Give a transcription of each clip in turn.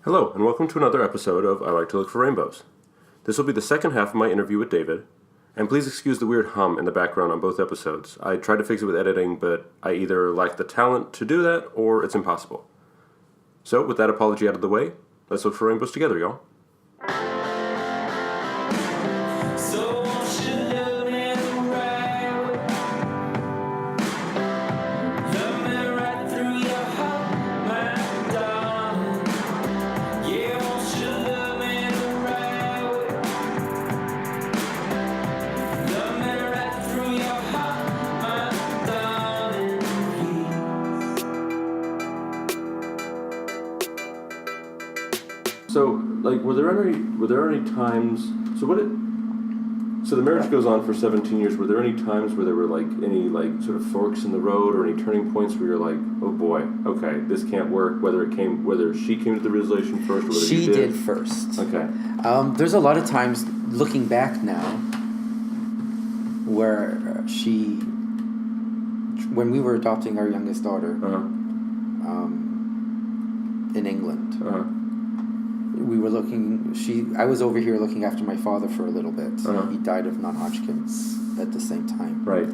Hello, and welcome to another episode of I Like to Look for Rainbows. This will be the second half of my interview with David, and please excuse the weird hum in the background on both episodes. I tried to fix it with editing, but I either lack the talent to do that, or it's impossible. So, with that apology out of the way, let's look for rainbows together, y'all. So, were there any times? So the marriage goes on for 17 years. Were there any times where there were any sort of forks in the road or any turning points where you're like, oh boy, okay, this can't work? Whether she came to the realization first, or whether she you did first. Okay. There's a lot of times looking back now where when we were adopting our youngest daughter in England. We were I was over here looking after my father for a little bit. He died of non-Hodgkin's at the same time. Right.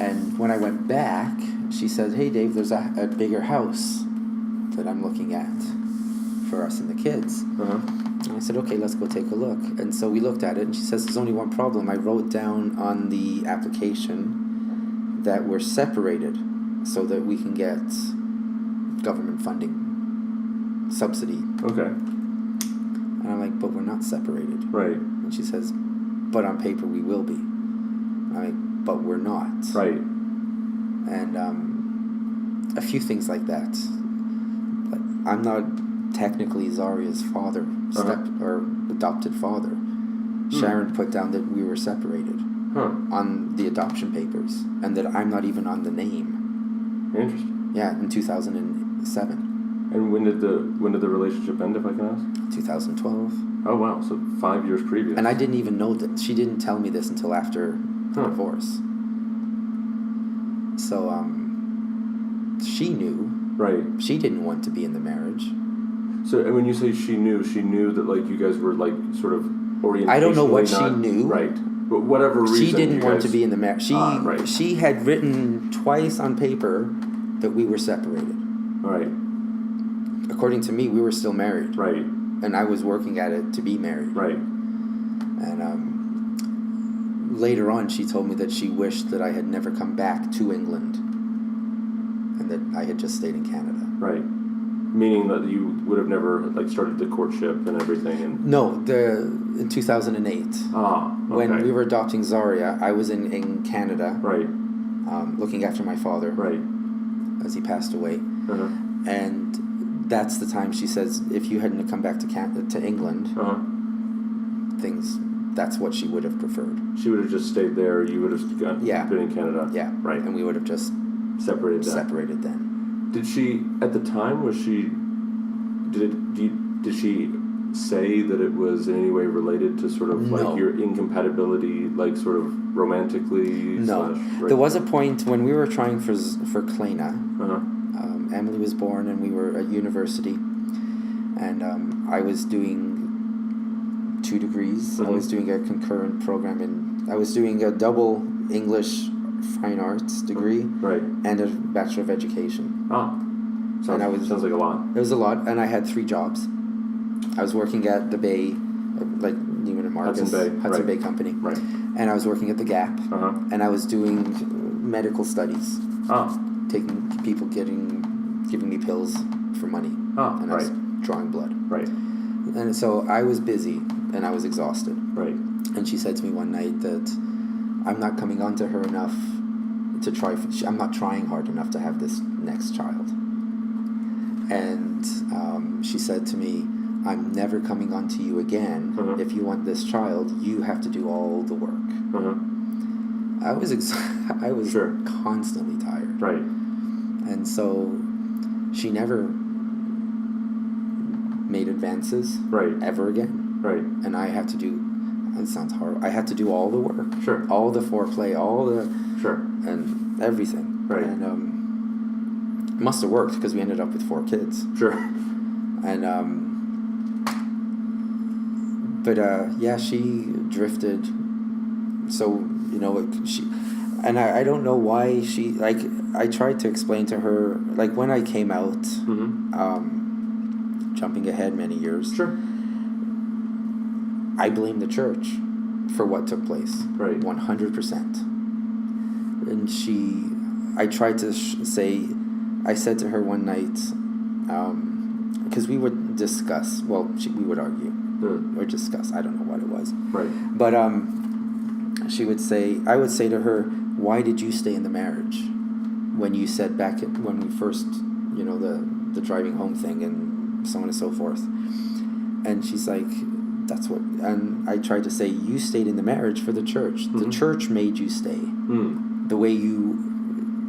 And when I went back, she said, hey, Dave, there's a bigger house that I'm looking at for us and the kids. And I said, okay, let's go take a look. And so we looked at it, and she says, there's only one problem. I wrote down on the application that we're separated so that we can get government funding, subsidy. Okay. And I'm like, but we're not separated. Right. And she says, but on paper we will be. I'm like, but we're not. Right. And a few things like that. But I'm not technically Zaria's father, or adopted father. Sharon put down that we were separated on the adoption papers, and that I'm not even on the name. Interesting. Yeah, in 2007. And when did the relationship end, if I can ask? 2012. Oh wow, so 5 years previous. And I didn't even know that. She didn't tell me this until after the divorce. So she knew. Right. She didn't want to be in the marriage. So, and when you say she knew that you guys were sort of orientationally I don't know what she knew. Right. But whatever reason, she didn't want to be in the marriage. Right. She had written twice on paper that we were separated. Right. According to me, we were still married. Right. And I was working at it to be married. Right. And later on, she told me that she wished that I had never come back to England, and that I had just stayed in Canada. Right. Meaning that you would have never started the courtship and everything. And no, in 2008. Okay. When we were adopting Zaria, I was in Canada. Right. Looking after my father. Right. As he passed away. And that's the time she says, if you hadn't come back to England, that's what she would have preferred. She would have just stayed there. You would have been in Canada. Yeah. Right. And we would have just separated then. Did she, at the time, did she say that it was in any way related to sort of your incompatibility, sort of romantically? No. Right. There was a point when we were trying for Kleina. Emily was born, and we were at university, and I was doing 2 degrees. I was doing a concurrent program, I was doing a double English Fine Arts degree and a Bachelor of Education. Sounds like a lot. It was a lot, and I had 3 jobs. I was working at the Bay, Neiman and Marcus, Hudson Bay Company, and I was working at the Gap, and I was doing medical studies, taking people giving me pills for money, and I was drawing blood. Right. And so I was busy, and I was exhausted. Right. And she said to me one night that I'm not coming on to her enough to try. I'm not trying hard enough to have this next child. And she said to me, I'm never coming on to you again. If you want this child, you have to do all the work. I was constantly tired. Right. And so she never made advances ever again. Right. And I had to do, it sounds horrible, I had to do all the work. Sure. All the foreplay, all the... Sure. And everything. Right. And it must have worked because we ended up with 4 kids. Sure. And But yeah, she drifted. So and I don't know why she, like, I tried to explain to her, like, when I came out, jumping ahead many years. Sure. I blame the church for what took place. Right. 100%. And I tried to say, I said to her one night, because we would discuss, we would argue or discuss, I don't know what it was. Right. But I would say to her, why did you stay in the marriage when you said when we first, the driving home thing and so on and so forth? And she's like, that's what, and I tried to say, you stayed in the marriage for the church. Mm-hmm. The church made you stay. Mm. The way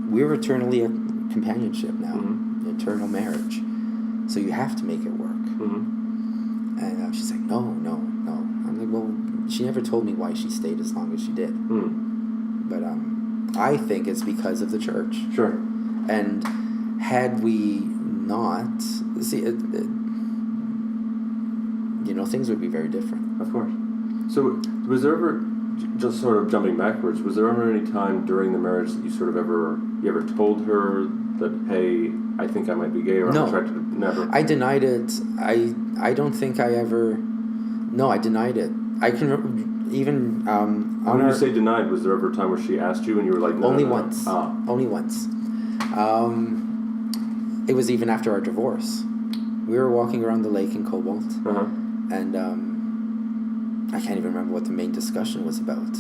we're eternally a companionship now, eternal marriage. So you have to make it work. Mm-hmm. And she's like, no. I'm like, well, she never told me why she stayed as long as she did. Mm. But I think it's because of the church. Sure. And had we not, things would be very different. Of course. So was there ever, just sort of jumping backwards, was there ever any time during the marriage that you sort of ever told her that, hey, I think I might be gay, or I'm attracted to... Never? I denied it. I don't think I ever... No, I denied it. I can even... when you say denied, was there ever a time where she asked you and you were like, no? Only once. Ah. Only once. It was even after our divorce. We were walking around the lake in Cobalt. Uh-huh. And I can't even remember what the main discussion was about.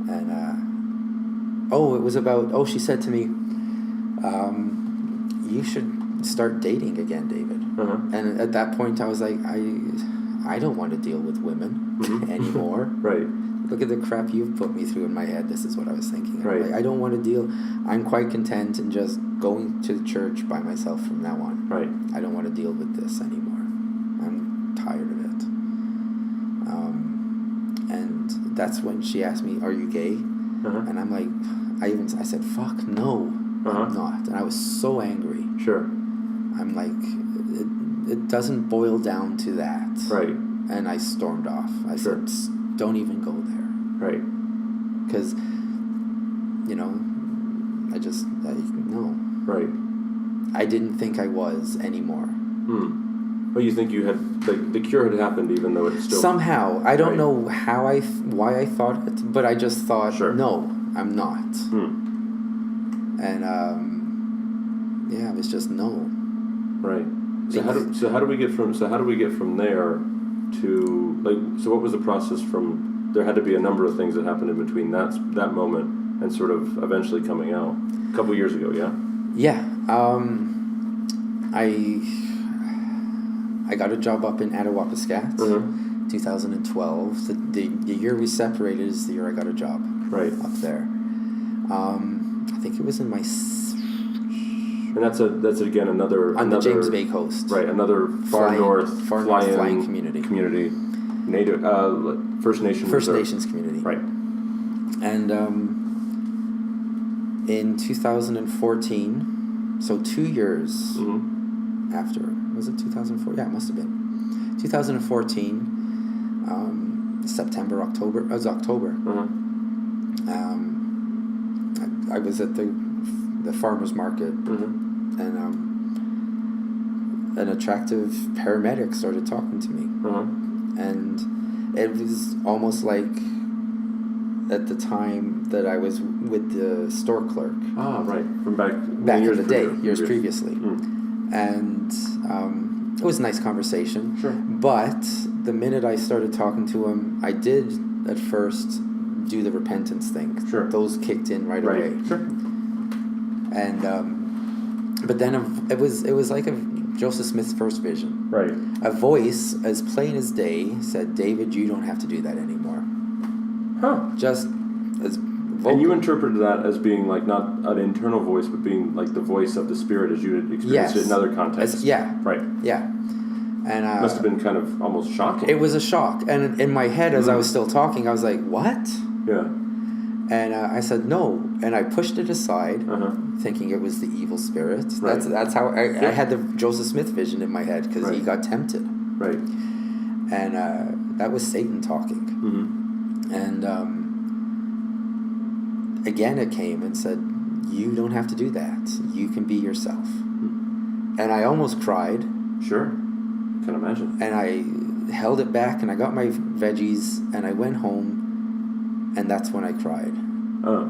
And, it was about... Oh, she said to me, you should start dating again, David. Uh-huh. And at that point, I was like, I don't want to deal with women anymore. Right. Look at the crap you've put me through in my head. This is what I was thinking. Right. Like, I don't want to deal... I'm quite content in just going to the church by myself from now on. Right. I don't want to deal with this anymore. I'm tired of it. And that's when she asked me, are you gay? Uh-huh. And I'm like, I said, fuck, no, I'm not. And I was so angry. Sure. I'm like, it doesn't boil down to that. Right. And I stormed off. I said, don't even go there. Right. Because, no. Right. I didn't think I was anymore. Hmm. Well, you think you had, the cure had happened even though it's still... Somehow. I don't know why I thought it, but I just thought, no, I'm not. Hmm. And, it was just no. Right. So how do we get from there to, so what was the process from, there had to be a number of things that happened in between that moment and sort of eventually coming out a couple years ago, yeah? Yeah. I got a job up in Attawapiskat, 2012. The year we separated is the year I got a job up there. I think it was in my... And that's again another... On the James Bay coast. Right, another far north flying community. Native, First Nations. First Nations community. Right. And in 2014, so 2 years after... Was it 2004? Yeah, it must have been. 2014, September, October. It was October. I was at the farmer's market, and an attractive paramedic started talking to me. And it was almost like at the time that I was with the store clerk. Ah, right. From back in the day, years previously. And it was a nice conversation. Sure. But the minute I started talking to him, I did at first do the repentance thing. Sure. Those kicked in right away. Sure. And but then it was like a Joseph Smith's first vision. Right. A voice as plain as day said, "David, you don't have to do that anymore." Huh. Just as vocal. And you interpreted that as being like not an internal voice, but being like the voice of the Spirit as you had experienced it in other contexts. Right. Yeah. And it must have been kind of almost shocking. It was a shock. And in my head, as I was still talking, I was like, what? Yeah. And I said, no. And I pushed it aside, thinking it was the evil spirit. Right. That's how I had the Joseph Smith vision in my head, because he got tempted. Right. And that was Satan talking. Mm-hmm. And again it came and said, you don't have to do that. You can be yourself. Mm-hmm. And I almost cried. Sure. Can imagine. And I held it back, and I got my veggies, and I went home, and that's when I cried. Oh.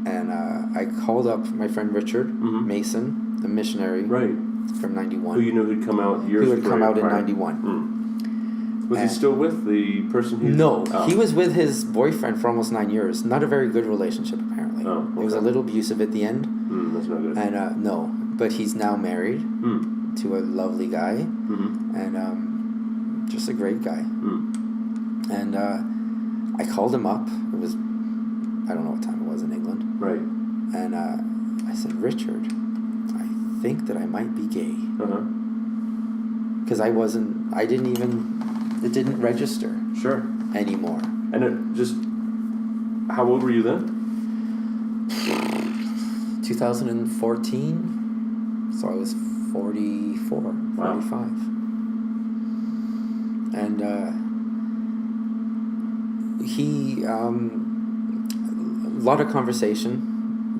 And I called up my friend Richard mm-hmm. Mason, the missionary. Right. From 91. Who you knew who'd come out years Who had come out in prior. 91. Was he still with the person who... No, he was with his boyfriend for almost 9 years. Not a very good relationship, apparently. Oh, okay. It was a little abusive at the end. That's not good. And no, but he's now married to a lovely guy. Mm-hmm. And just a great guy. And I called him up. It was, I don't know what time it was in England. Right. And I said, Richard, I think that I might be gay. Because it didn't register. Sure. Anymore. And it just, how old were you then? 2014. So I was 44, wow. 45. And he, a lot of conversation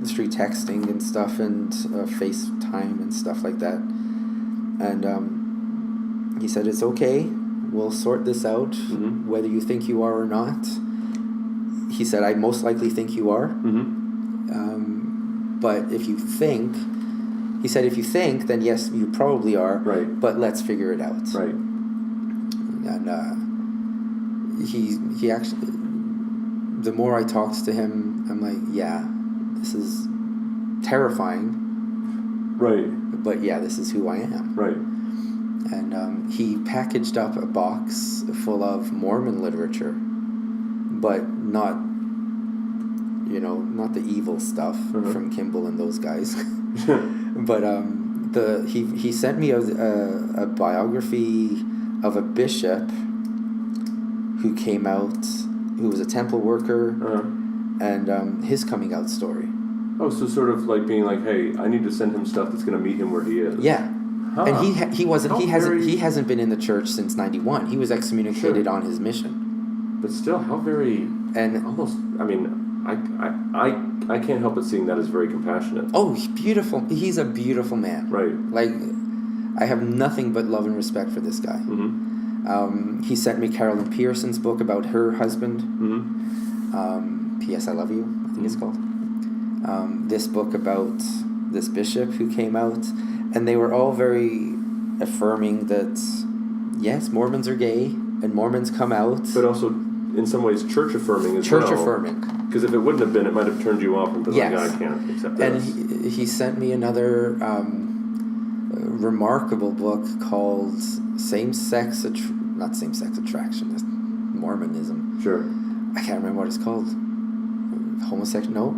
through texting and stuff, and FaceTime and stuff like that. And he said, it's okay. We'll sort this out, whether you think you are or not. He said, I most likely think you are. But if you think, he said, if you think, then yes, you probably are. Right. But let's figure it out. Right. And he actually, the more I talked to him, I'm like, yeah, this is terrifying. Right. But yeah, this is who I am. Right. And he packaged up a box full of Mormon literature, but not the evil stuff from Kimball and those guys. But he sent me a biography of a bishop who came out, who was a temple worker, and his coming out story. Oh, so sort of like being like, hey, I need to send him stuff that's going to meet him where he is. Yeah. Huh. And he hasn't been in the church since 91. He was excommunicated on his mission. But still, how very almost. I mean, I can't help but seeing that as very compassionate. Oh, he's beautiful. He's a beautiful man. Right. Like, I have nothing but love and respect for this guy. He sent me Carolyn Pearson's book about her husband. P.S. I Love You, I think it's called. This book about this bishop who came out. And they were all very affirming that, yes, Mormons are gay, and Mormons come out. But also, in some ways, church affirming as well. Church affirming. Because if it wouldn't have been, it might have turned you off and been like, I can't accept this. And he sent me another remarkable book called not same-sex attraction, that's Mormonism. Sure. I can't remember what it's called. Homosexual? No.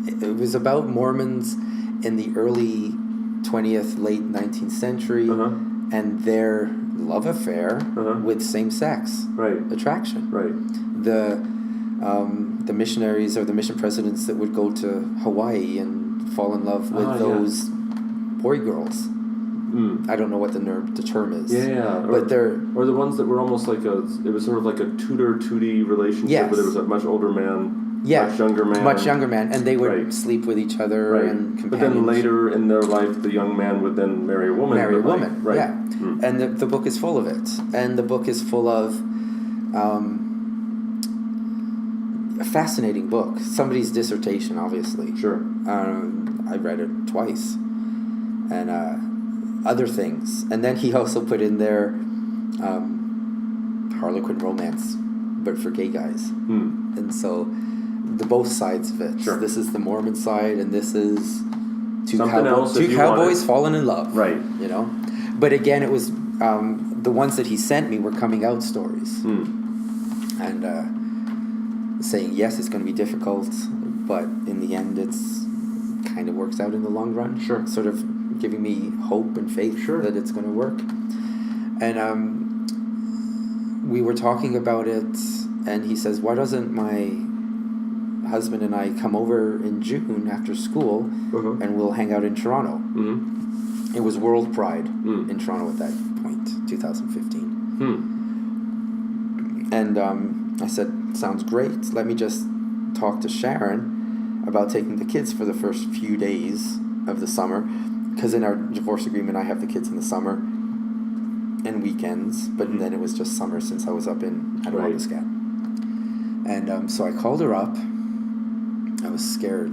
It was about Mormons in the early 20th, late 19th century, and their love affair with same-sex attraction. Right. The missionaries or the mission presidents that would go to Hawaii and fall in love with those boy girls. I don't know what the term is. Yeah. But they're... Or the ones that were almost like it was sort of like a tutor-tutee relationship, but there was a much older man. Yeah, much younger man, and they would sleep with each other and companions. But then later in their life, the young man would then marry a woman. Right. Yeah. And the book is full of it. And the book is full of a fascinating book. Somebody's dissertation, obviously. Sure. I read it twice. And other things. And then he also put in there Harlequin romance, but for gay guys. And so... both sides of it. Sure. This is the Mormon side, and this is two cowboys falling in love. Right. But again, it was the ones that he sent me were coming out stories, and saying yes, it's going to be difficult, but in the end, it's kind of works out in the long run. Sure. Sort of giving me hope and faith that it's going to work. And we were talking about it, and he says, "Why doesn't my husband and I come over in June after school and we'll hang out in Toronto?" It was World Pride in Toronto at that point, 2015. And I said, sounds great. Let me just talk to Sharon about taking the kids for the first few days of the summer. Because in our divorce agreement, I have the kids in the summer and weekends. But then it was just summer since I was up in Attawaugascat. And so I called her up. I was scared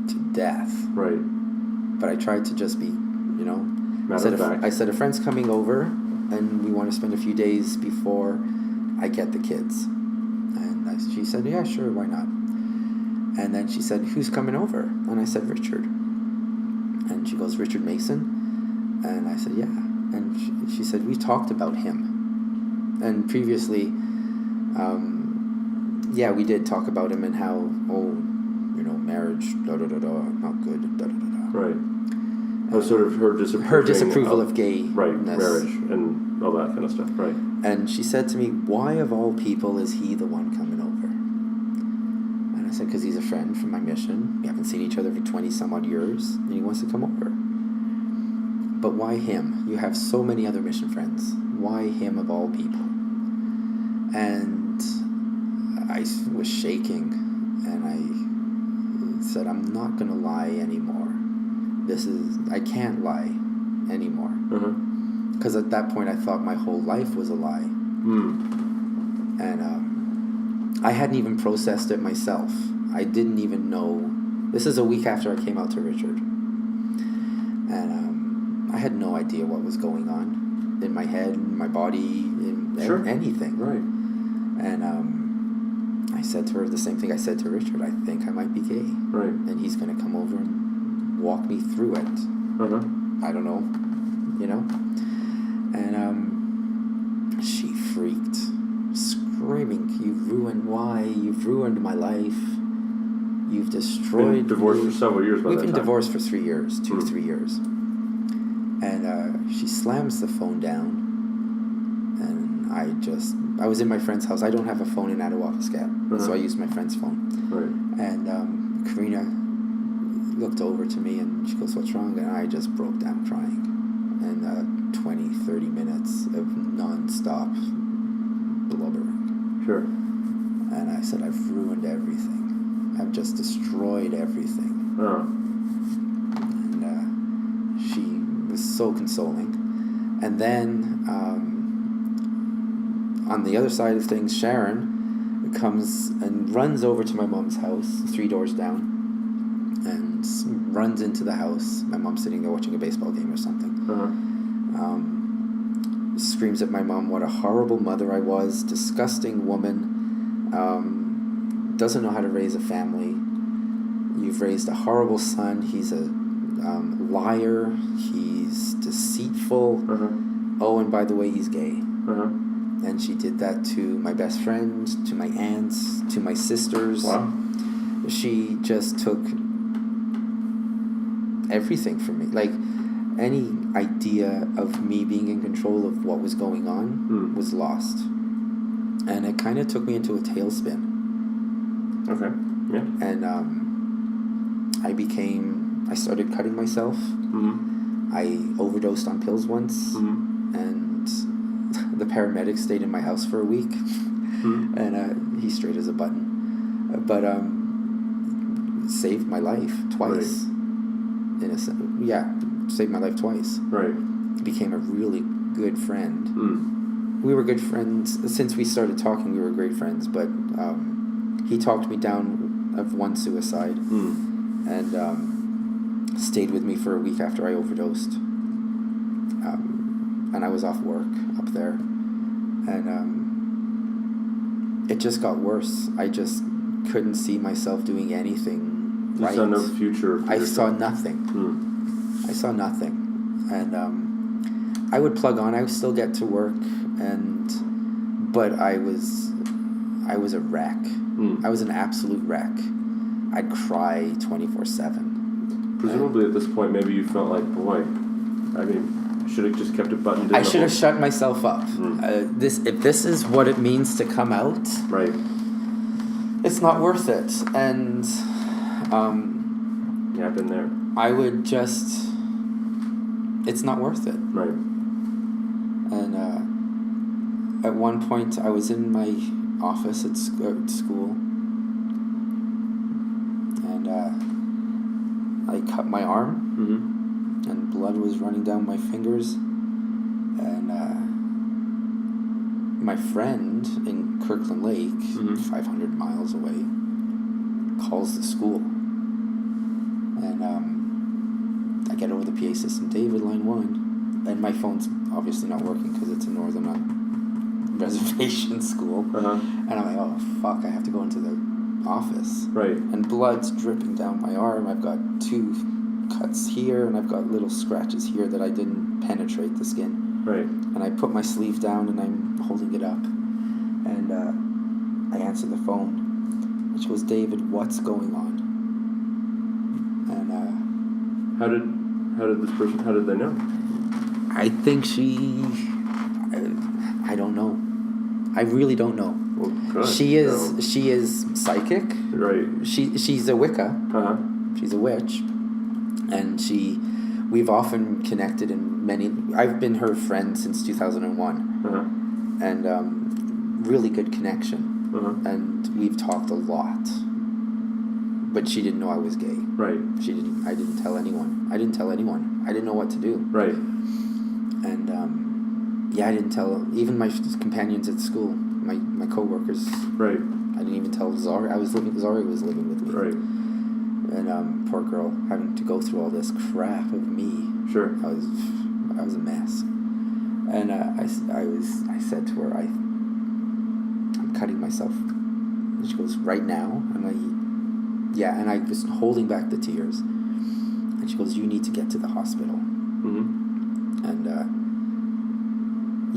to death. Right. But I tried to just be, you know. I said, a friend's coming over, and we want to spend a few days before I get the kids. And she said, yeah, sure, why not? And then she said, who's coming over? And I said, Richard. And she goes, Richard Mason? And I said, yeah. And she said, we talked about him. And previously, we did talk about him and how, marriage, not good, Right. Sort of her disapproval of gay. Right, marriage and all that kind of stuff, right. And she said to me, why of all people is he the one coming over? And I said, because he's a friend from my mission. We haven't seen each other for 20-some-odd years, and he wants to come over. But why him? You have so many other mission friends. Why him of all people? And I was shaking, and I said, I'm not going to lie anymore. I can't lie anymore. Because at that point I thought my whole life was a lie. And I hadn't even processed it myself. I didn't even know. This is a week after I came out to Richard. And I had no idea what was going on in my head, in my body, in anything. Right. And I said to her the same thing I said to Richard. I think I might be gay. Right. And he's going to come over and walk me through it. I don't know, And she freaked, screaming, You've ruined my life. You've destroyed Been divorced me. for several years by We've that been time. divorced for 3 years, 2 to 3 years. And she slams the phone down. And I was in my friend's house. I don't have a phone in Attawaugascat, so I used my friend's phone. Right. And Karina looked over to me and she goes, what's wrong? And I just broke down crying. And 20, 30 minutes of non-stop blubbering. Sure. And I said, I've ruined everything. I've just destroyed everything. And she was so consoling. And then on the other side of things, Sharon comes and runs over to my mom's house, 3 doors down, and runs into the house. My mom's sitting there watching a baseball game or something. Screams at my mom, what a horrible mother I was, disgusting woman, doesn't know how to raise a family. You've raised a horrible son. He's a liar. He's deceitful. Oh, and by the way, he's gay. And she did that to my best friend, to my aunts, to my sisters. Wow. She just took everything from me. Like, any idea of me being in control of what was going on was lost. And it kind of took me into a tailspin. Okay, yeah. And I started cutting myself. I overdosed on pills once. And the paramedic stayed in my house for a week. And he's straight as a button. But saved my life twice. Right. Saved my life twice. Right. Became a really good friend. We were good friends since we started talking. We were great friends, but he talked me down of one suicide and stayed with me for a week after I overdosed. And I was off work up there, and it just got worse. I just couldn't see myself doing anything right. You saw no future. I saw nothing. I saw nothing. And I would plug on. I would still get to work, but I was a wreck. I was an absolute wreck. I'd cry 24/7. Presumably at this point, maybe you felt like, boy, I mean, should have just kept it buttoned in. I should have shut myself up. If this is what it means to come out, right? It's not worth it. And yeah, I've been there. I would just. It's not worth it. Right. And at one point, I was in my office at school, and I cut my arm, and blood was running down my fingers, and my friend in Kirkland Lake, 500 miles away, calls the school, and I get over the PA system, David, line 1, and my phone's obviously not working because it's a Northern reservation school, and I'm like, oh fuck, I have to go into the office, right, and blood's dripping down my arm. I've got 2 cuts here, and I've got little scratches here that I didn't penetrate the skin, right, and I put my sleeve down and I'm holding it up, and I answer the phone, and she goes, David, what's going on? And how did they know? I think I don't know. I really don't know. Well, good. She is psychic. Right. She's a Wicca. She's a witch, and we've often connected in many. I've been her friend since 2001, and really good connection. And we've talked a lot. But she didn't know I was gay. Right. I didn't tell anyone. I didn't know what to do. Right. And I didn't tell even my companions at school, my coworkers. Right. I didn't even tell Zari. Zari was living with me. Right. And poor girl having to go through all this crap of me. Sure. I was a mess. And I said to her, I'm cutting myself. And she goes, right now? I'm like, yeah. And I was holding back the tears. And she goes, you need to get to the hospital. And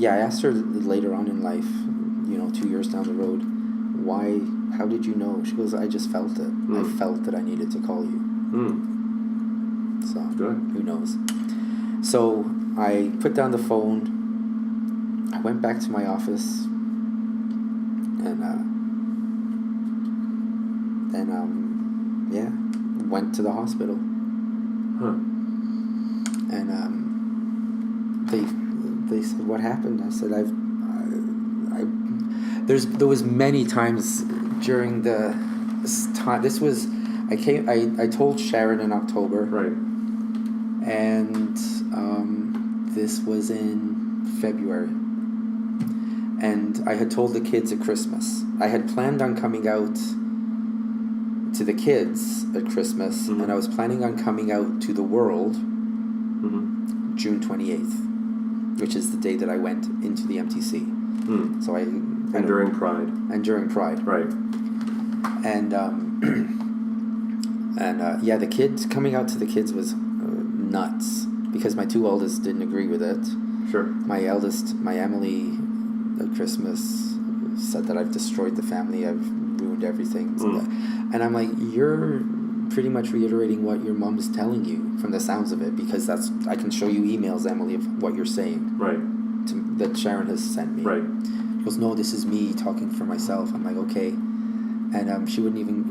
I asked her later on in life, 2 years down the road, how did you know? She goes, I just felt it. I felt that I needed to call you. So, good. Who knows? So, I put down the phone. I went back to my office. And, went to the hospital. And, they said, what happened? I said, there was many times during the time. This was, I told Sharon in October. Right. And this was in February. And I had told the kids at Christmas. I had planned on coming out to the kids at Christmas, and I was planning on coming out to the world June 28th. Which is the day that I went into the MTC. So during Pride. And during Pride. Right. And the kids, coming out to the kids was nuts because my 2 eldest didn't agree with it. Sure. My eldest, my Emily, at Christmas said that I've destroyed the family, I've ruined everything. And I'm like, you're pretty much reiterating what your mom's telling you from the sounds of it, because I can show you emails, Emily, of what you're saying. Right. That Sharon has sent me. Right. She goes, no, this is me talking for myself. I'm like, okay. And she wouldn't even,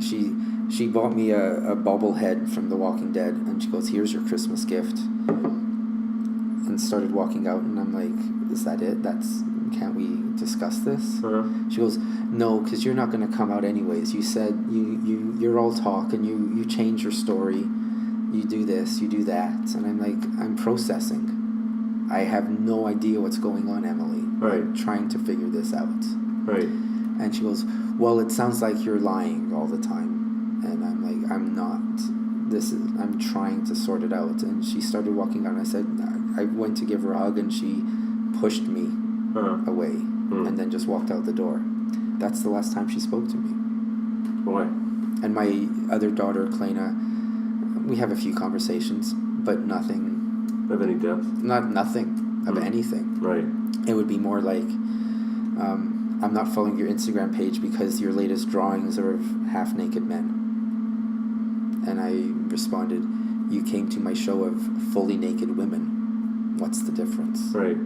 she bought me a bobblehead from The Walking Dead, and she goes, here's your Christmas gift. And started walking out, and I'm like, is that it? Can't we discuss this? She goes, no, because you're not going to come out anyways. You said you're all talk, and you change your story. You do this, you do that. And I'm like, I'm processing. I have no idea what's going on, Emily. Right. I'm trying to figure this out. Right. And she goes, well, it sounds like you're lying all the time. And I'm like, I'm not. I'm trying to sort it out. And she started walking out, and I said, I went to give her a hug, and she pushed me away and then just walked out the door. That's the last time she spoke to me. Boy. And my other daughter, Klena, we have a few conversations, but nothing of any depth. Nothing of anything. Right. It would be more like, I'm not following your Instagram page because your latest drawings are of half-naked men. And I responded, you came to my show of fully naked women. What's the difference? Right.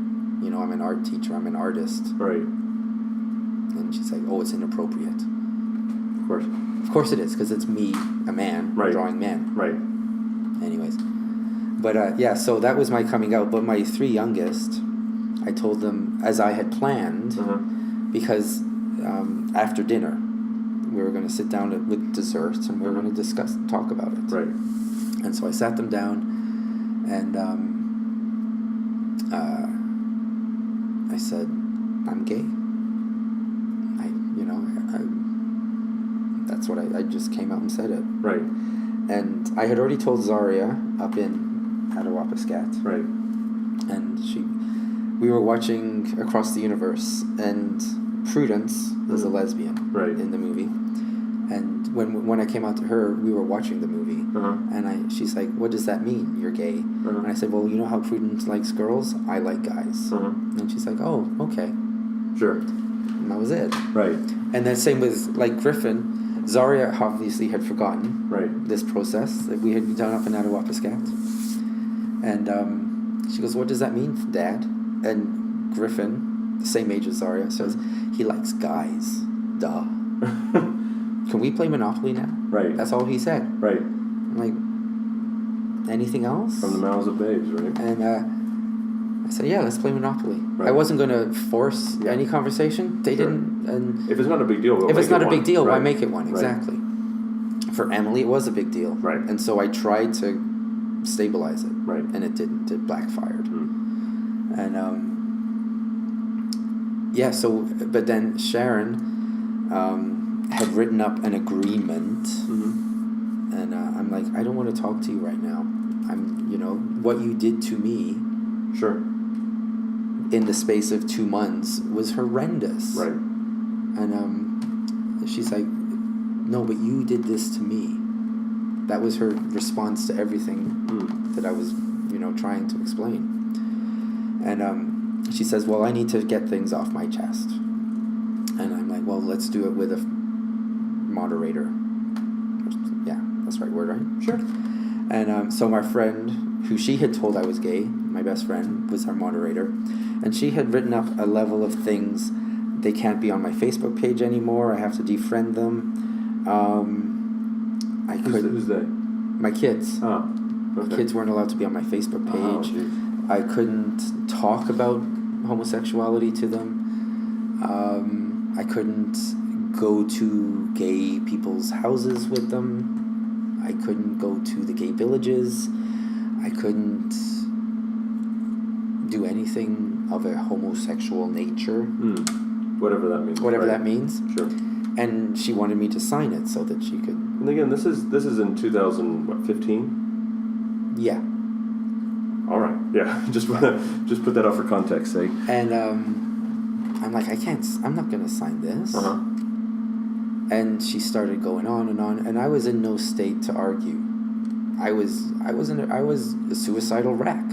I'm an art teacher. I'm an artist. Right. And she's like, oh, it's inappropriate. Of course. Of course it is, because it's me, a man, drawing men. Right. Anyways. But, so that was my coming out. But my 3 youngest, I told them, as I had planned, because after dinner, we were going to sit down with dessert, and we were going to talk about it. Right. And so I sat them down, and I said, I'm gay. That's what I just came out and said it. Right. And I had already told Zaria up in Attawapiskat. Right. And we were watching Across the Universe, and Prudence is a lesbian in the movie. And when I came out to her, we were watching the movie, and she's like, "What does that mean? You're gay?" And I said, "Well, you know how Prudence likes girls? I like guys." And she's like, "Oh, okay." Sure. And that was it. Right. And then same with like Griffin. Zaria obviously had forgotten this process that we had done up in Attawapiskat. And she goes, "What does that mean, Dad?" And Griffin, the same age as Zaria, says, "He likes guys. Duh." Can we play Monopoly now? Right. That's all he said. Right. I'm like, anything else? From the mouths of babes, right? And I said, yeah, let's play Monopoly. Right. I wasn't going to force any conversation. They didn't. And if it's not a big deal, why make it one? Exactly. For Emily, it was a big deal. Right. And so I tried to stabilize it. Right. And it didn't. It backfired. And but then Sharon had written up an agreement, and I'm like, I don't want to talk to you right now. What you did to me. Sure. In the space of 2 months was horrendous. Right. And she's like, no, but you did this to me. That was her response to everything that I was, trying to explain. And she says, well, I need to get things off my chest. And I'm like, well, let's do it with a moderator. Yeah, that's the right word, right? Sure. And so my friend, who she had told I was gay, my best friend, was our moderator. And she had written up a level of things. They can't be on my Facebook page anymore. I have to defriend them. Who's they? My kids. Oh, okay. My kids weren't allowed to be on my Facebook page. Oh, I couldn't talk about homosexuality to them. I couldn't go to gay people's houses with them. I couldn't go to the gay villages. I couldn't do anything of a homosexual nature. Whatever that means. Whatever that means. Sure. And she wanted me to sign it so that she could. And again, this is in 2015. Yeah. All right. Yeah. Just put that out for context sake. And I'm like, I'm not gonna sign this. And she started going on, and I was in no state to argue. I was a suicidal wreck.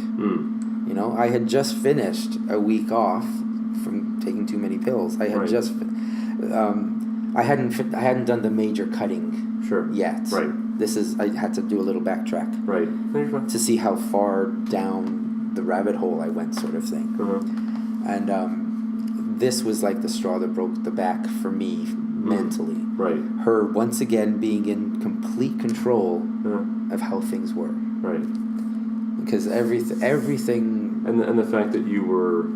I had just finished a week off from taking too many pills. I had just I hadn't done the major cutting yet. Right. I had to do a little backtrack. Right. To see how far down the rabbit hole I went, sort of thing. And this was like the straw that broke the back for me mentally. Right. Her once again being in complete control of how things were. Right. Because everything. And the fact that you were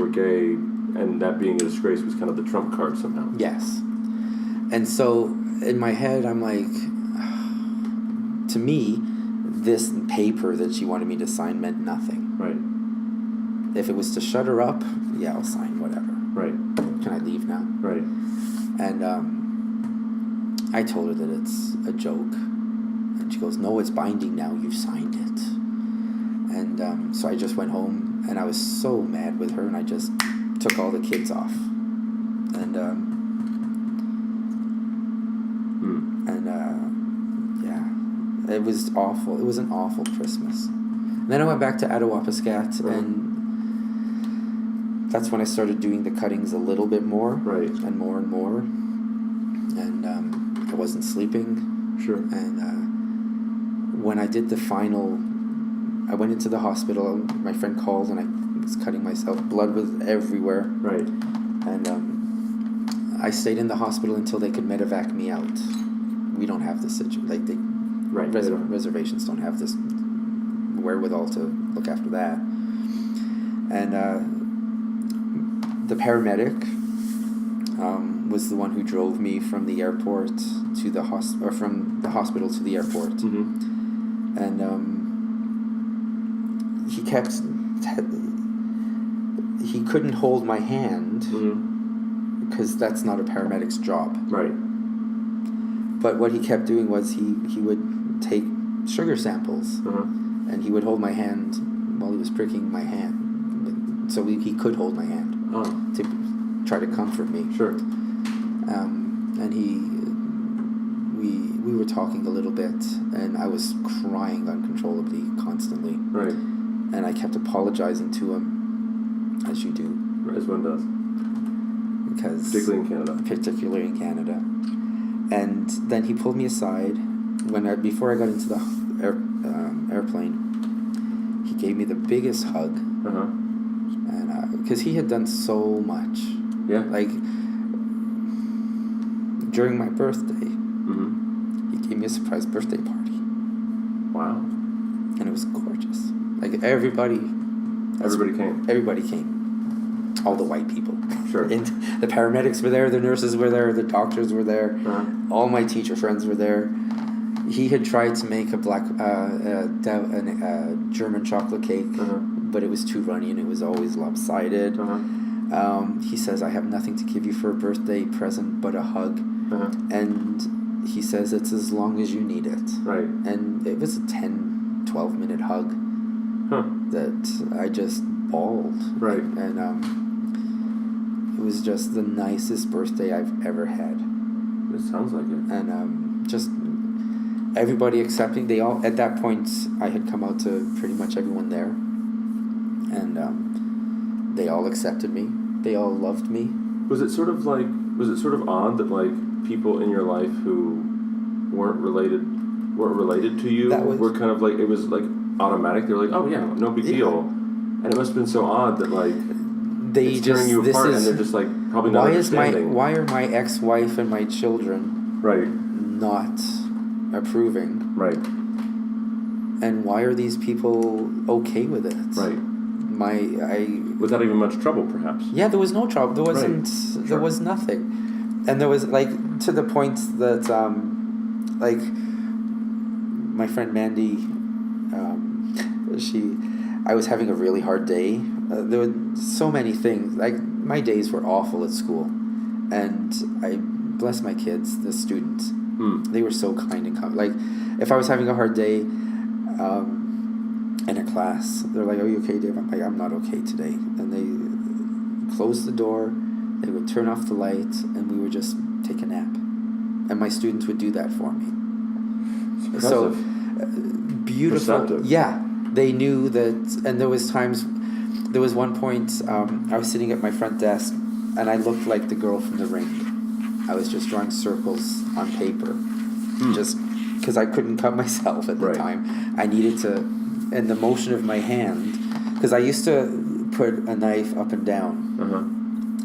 gay and that being a disgrace was kind of the trump card somehow. Yes. And so in my head I'm like, to me, this paper that she wanted me to sign meant nothing. Right. If it was to shut her up, yeah, I'll sign whatever. Right. Can I leave now? Right. And I told her that it's a joke. And she goes, no, it's binding now. You've signed it. And so I just went home, and I was so mad with her, and I just took all the kids off. And it was awful. It was an awful Christmas. And then I went back to Attawapiskat, and that's when I started doing the cuttings a little bit more. Right. And more and more. And I wasn't sleeping. Sure. And when I did the final, I went into the hospital. My friend called, and I was cutting myself. Blood was everywhere. Right. And I stayed in the hospital until they could medevac me out. We don't have this situation. Reservations don't have this wherewithal to look after that. And the paramedic was the one who drove me from the airport to the or from the hospital to the airport. Mm-hmm. And he couldn't hold my hand because that's not a paramedic's job. Right. But what he kept doing was he would take sugar samples, and he would hold my hand while he was pricking my hand, so he could hold my hand to try to comfort me. Sure. And we were talking a little bit, and I was crying uncontrollably constantly. Right. And I kept apologizing to him, as you do. As one does. Because particularly in Canada. And then he pulled me aside before I got into the airplane. He gave me the biggest hug. And because he had done so much. Yeah. Like during my birthday, he gave me a surprise birthday party. Wow. And it was gorgeous. Like everybody came. Everybody came. All the white people. Sure. And the paramedics were there, the nurses were there, the doctors were there. All my teacher friends were there. He had tried to make a German chocolate cake, but it was too runny and it was always lopsided. He says, I have nothing to give you for a birthday present but a hug. And he says, it's as long as you need it. Right. And it was a 10, 12-minute hug that I just bawled. Right. And it was just the nicest birthday I've ever had. It sounds like it. And just everybody accepting. They all, at that point, I had come out to pretty much everyone there. And they all accepted me. They all loved me. Was it sort of odd that like people in your life who weren't related to you were kind of like, it was like automatic? They were like, oh yeah, no big deal. And it must have been so odd that like it's tearing you apart, and they're just like probably not understanding. Why are my ex-wife and my children not approving? Right. And why are these people okay with it? Right. Without even much trouble, perhaps. Yeah, there was no trouble. There wasn't. Right. There was nothing, and there was like to the point that like my friend Mandy, I was having a really hard day. There were so many things. Like my days were awful at school, and I bless my kids, the students. They were so kind and like if I was having a hard day. In a class, they're like, are you okay, Dave? I'm like, I'm not okay today. And they closed the door, they would turn off the light, and we would just take a nap. And my students would do that for me. So beautiful. Perceptive. Yeah, they knew that. And there was one point I was sitting at my front desk, and I looked like the girl from The Ring. I was just drawing circles on paper, just because I couldn't cut myself at the time. I needed to. And the motion of my hand, because I used to put a knife up and down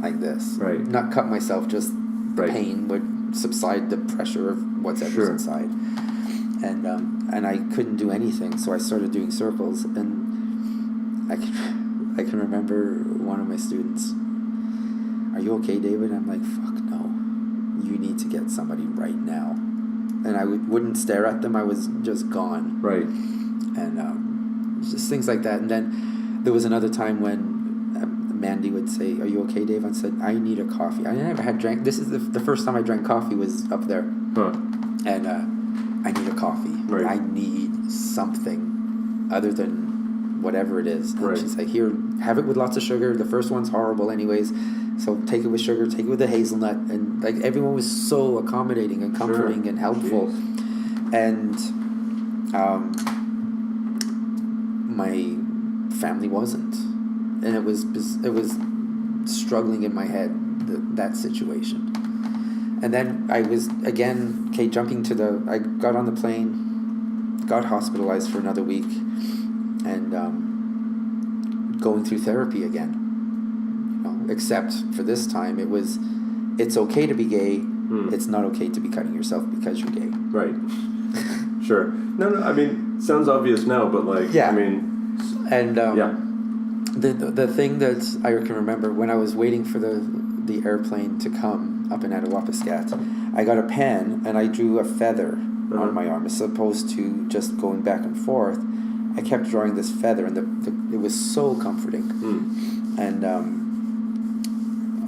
like this, not cut myself, just the pain would subside the pressure of whatever's inside, and I couldn't do anything, so I started doing circles, and I can remember one of my students, are you okay, David? I'm like, fuck no, you need to get somebody right now, and I wouldn't stare at them, I was just gone, and just things like that. And then there was another time when Mandy would say, are you okay, Dave? I said, I need a coffee. I never had drank. This is the first time I drank coffee was up there. And I need a coffee. I need something other than whatever it is. And she's like, here, have it with lots of sugar. The first one's horrible anyways. So take it with sugar, take it with a hazelnut. And like everyone was so accommodating and comforting and helpful. Jeez. And my family wasn't, and it was struggling in my head, that situation. And then I was again jumping to I got on the plane, got hospitalized for another week, and going through therapy again, except for this time it's okay to be gay, it's not okay to be cutting yourself because you're gay. Sure. No, I mean, sounds obvious now, but like, I mean... And The thing that I can remember when I was waiting for the airplane to come up in Attawapiskat, I got a pen and I drew a feather on my arm as opposed to just going back and forth. I kept drawing this feather, and it was so comforting. And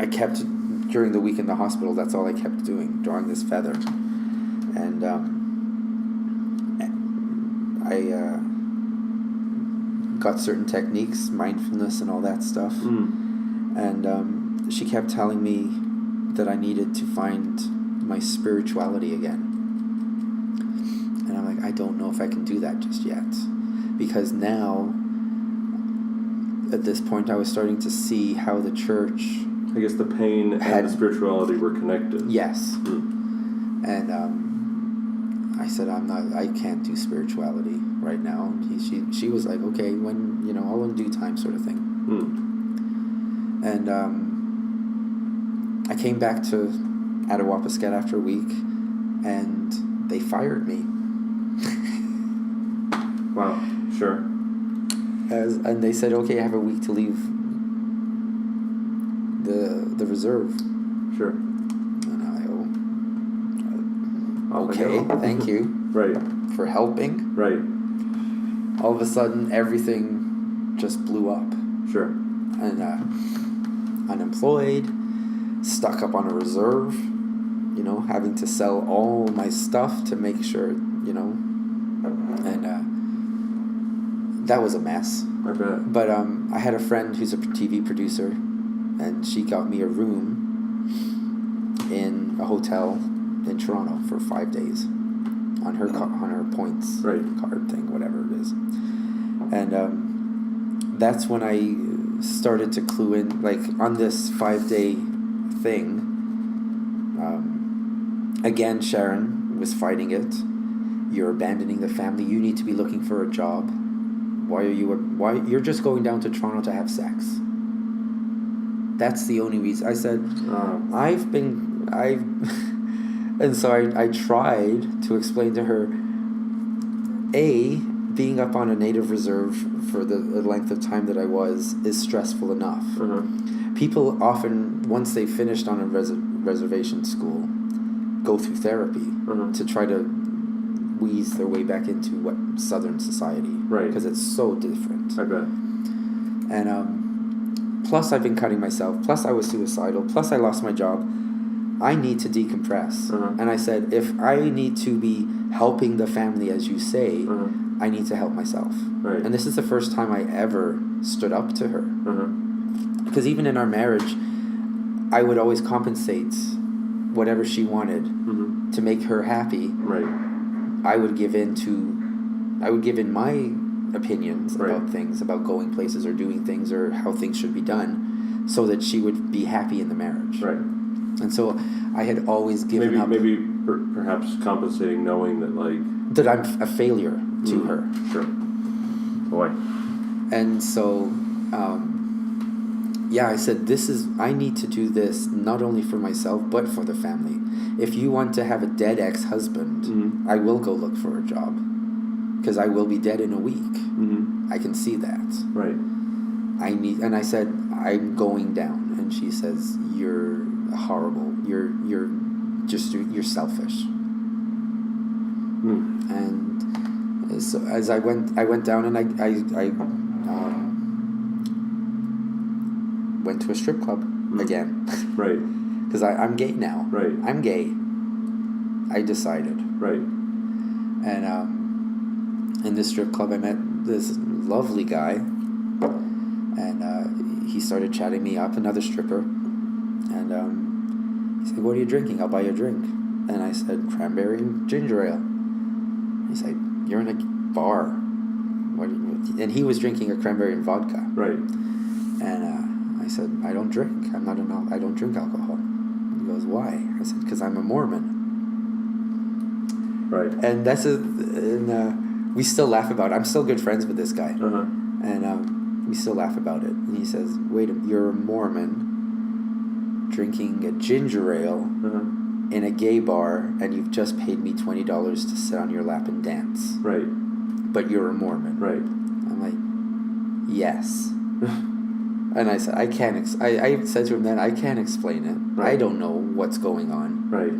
I kept, during the week in the hospital, that's all I kept doing, drawing this feather. And I got certain techniques, mindfulness and all that stuff. And she kept telling me that I needed to find my spirituality again. And I'm like, I don't know if I can do that just yet. Because now, at this point, I was starting to see how the church... I guess the pain and the spirituality were connected. Yes. And I said, I can't do spirituality right now. She was like, okay, when, all in due time sort of thing. And I came back to Attawapiskat after a week, and they fired me. Wow, sure. And they said, okay, I have a week to leave the reserve. Sure. And I okay, thank you. Right. For helping. Right. All of a sudden, everything just blew up. Sure. And unemployed, stuck up on a reserve, having to sell all my stuff to make sure, and that was a mess. I bet. But I had a friend who's a TV producer, and she got me a room in a hotel in Toronto for 5 days on her points card thing, whatever it is. And that's when I started to clue in, like, on this 5-day thing. Again, Sharon was fighting it. You're abandoning the family. You need to be looking for a job. Why you're just going down to Toronto to have sex? That's the only reason. I said, and so I tried to explain to her, being up on a native reserve for the length of time that I was is stressful enough. People often, once they finished on a reservation school, go through therapy to try to wheeze their way back into Southern society. Right. Because it's so different. I bet. And plus I've been cutting myself, plus I was suicidal, plus I lost my job. I need to decompress. And I said, if I need to be helping the family, as you say, I need to help myself. Right. And this is the first time I ever stood up to her. Because even in our marriage, I would always compensate whatever she wanted to make her happy. Right. I would give in my opinions about things, about going places or doing things or how things should be done, so that she would be happy in the marriage. Right. And so I had always given up. Maybe perhaps compensating, knowing that that I'm a failure to her. Sure. Boy. And so, I said, I need to do this not only for myself, but for the family. If you want to have a dead ex-husband, I will go look for a job. Because I will be dead in a week. I can see that. Right. And I said, I'm going down. And she says, you're horrible. You're selfish. And so as I went down and I went to a strip club again. Right. Because I'm gay now. Right. I'm gay. I decided. Right. And in this strip club I met this lovely guy, and he started chatting me up, another stripper, and he said, what are you drinking? I'll buy you a drink. And I said, cranberry and ginger ale. He said, you're in a bar. And he was drinking a cranberry and vodka. Right. And I said, I don't drink. I don't drink alcohol. He goes, why? I said, because I'm a Mormon. Right. And we still laugh about it. I'm still good friends with this guy. And we still laugh about it. And he says, wait, you're a Mormon drinking a ginger ale in a gay bar, and you've just paid me $20 to sit on your lap and dance. Right. But you're a Mormon. Right. I'm like, yes. And I said, I can't. I said to him then, I can't explain it. Right. I don't know what's going on. Right.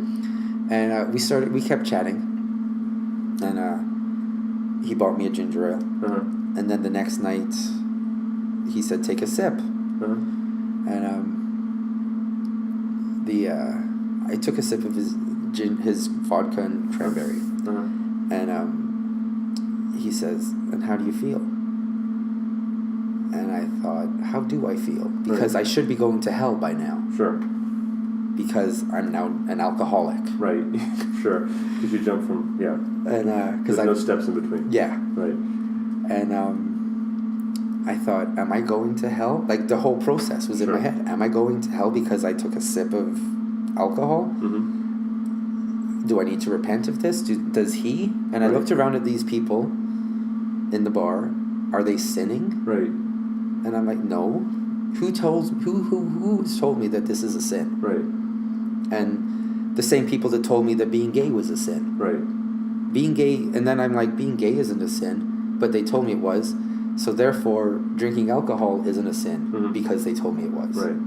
And we kept chatting, and he bought me a ginger ale. Uh-huh. And then the next night, he said, "Take a sip." Uh-huh. And I took a sip of his vodka and cranberry. Uh-huh. And he says, "And how do you feel?" And I thought, how do I feel? Because I should be going to hell by now. Sure. Because I'm now an alcoholic. Right. Sure. Because you jump from, yeah. And there's no steps in between. Yeah. Right. And I thought, am I going to hell? Like, the whole process was in my head. Am I going to hell because I took a sip of alcohol? Mm-hmm. Do I need to repent of this? Does he? And I looked around at these people in the bar. Are they sinning? Right. And I'm like, no. Who told me that this is a sin? Right. And the same people that told me that being gay was a sin. Right. Being gay, and then I'm like, being gay isn't a sin, but they told me it was. So therefore, drinking alcohol isn't a sin because they told me it was. Right.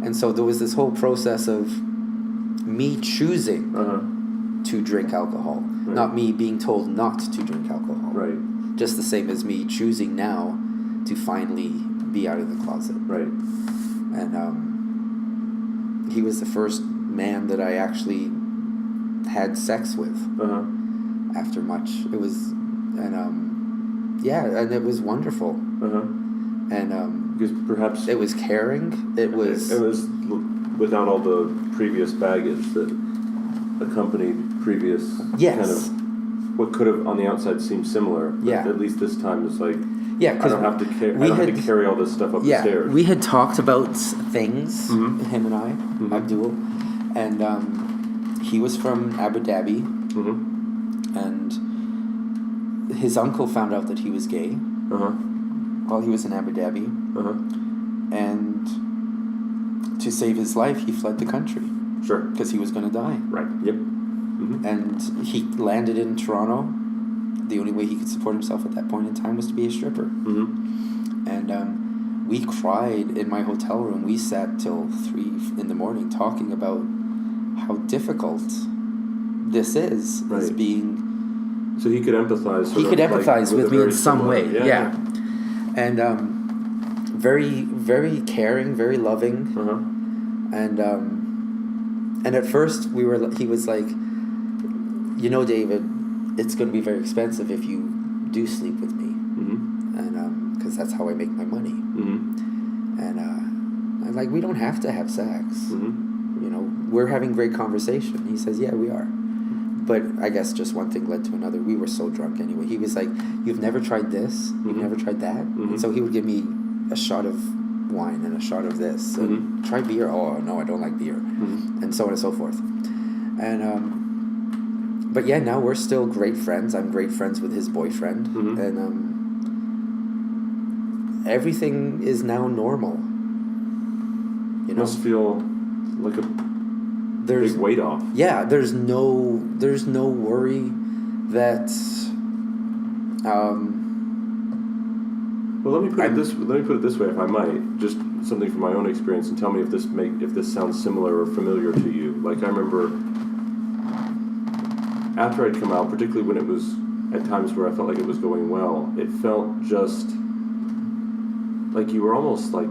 And so there was this whole process of me choosing to drink alcohol, not me being told not to drink alcohol. Right. Just the same as me choosing now to finally be out of the closet. Right. And he was the first man that I actually had sex with after much. It was, and it was wonderful. And because perhaps it was caring. It was without all the previous baggage that accompanied previous kind of what could have on the outside seemed similar. But at least this time it's like, I don't have to carry all this stuff up the stairs. We had talked about things, him and I, Abdul, and he was from Abu Dhabi, and his uncle found out that he was gay while he was in Abu Dhabi, and to save his life, he fled the country. Sure. Because he was going to die. Right. Yep. And he landed in Toronto. The only way he could support himself at that point in time was to be a stripper. And we cried in my hotel room. We sat till 3 in the morning talking about how difficult this is as being... So he could empathize. He could empathize with me in some way. Yeah. And very, very caring, very loving. And at first he was like, you know, David, it's going to be very expensive if you do sleep with me, and because that's how I make my money. And I'm like, we don't have to have sex. You know, we're having great conversation. He says, yeah, we are. But I guess just one thing led to another. We were so drunk anyway. He was like, you've never tried this? You've never tried that? And so he would give me a shot of wine and a shot of this. And try beer? Oh, no, I don't like beer. And so on and so forth. And but yeah, now we're still great friends. I'm great friends with his boyfriend. And everything is now normal. You know? Must feel like a big weight off. Yeah, there's no worry that well, let me put it this way, if I might, just something from my own experience, and tell me if this sounds similar or familiar to you. Like, I remember after I'd come out, particularly when it was at times where I felt like it was going well, it felt just like you were almost like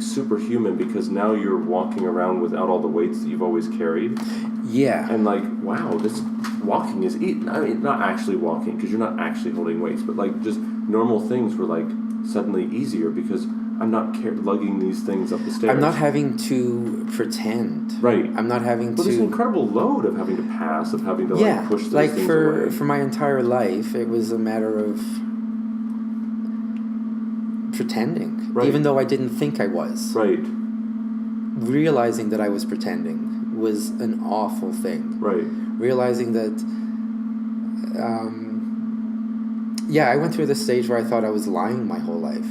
superhuman, because now you're walking around without all the weights that you've always carried. Yeah. And like, wow, this walking is not actually walking, because you're not actually holding weights, but like just normal things were like suddenly easier because I'm not lugging these things up the stairs. I'm not having to pretend. Right. I'm not having but to... there's an incredible load of having to pass, of having to push those things away. For my entire life, it was a matter of pretending. Right. Even though I didn't think I was. Right. Realizing that I was pretending was an awful thing. Right. Realizing that... I went through this stage where I thought I was lying my whole life.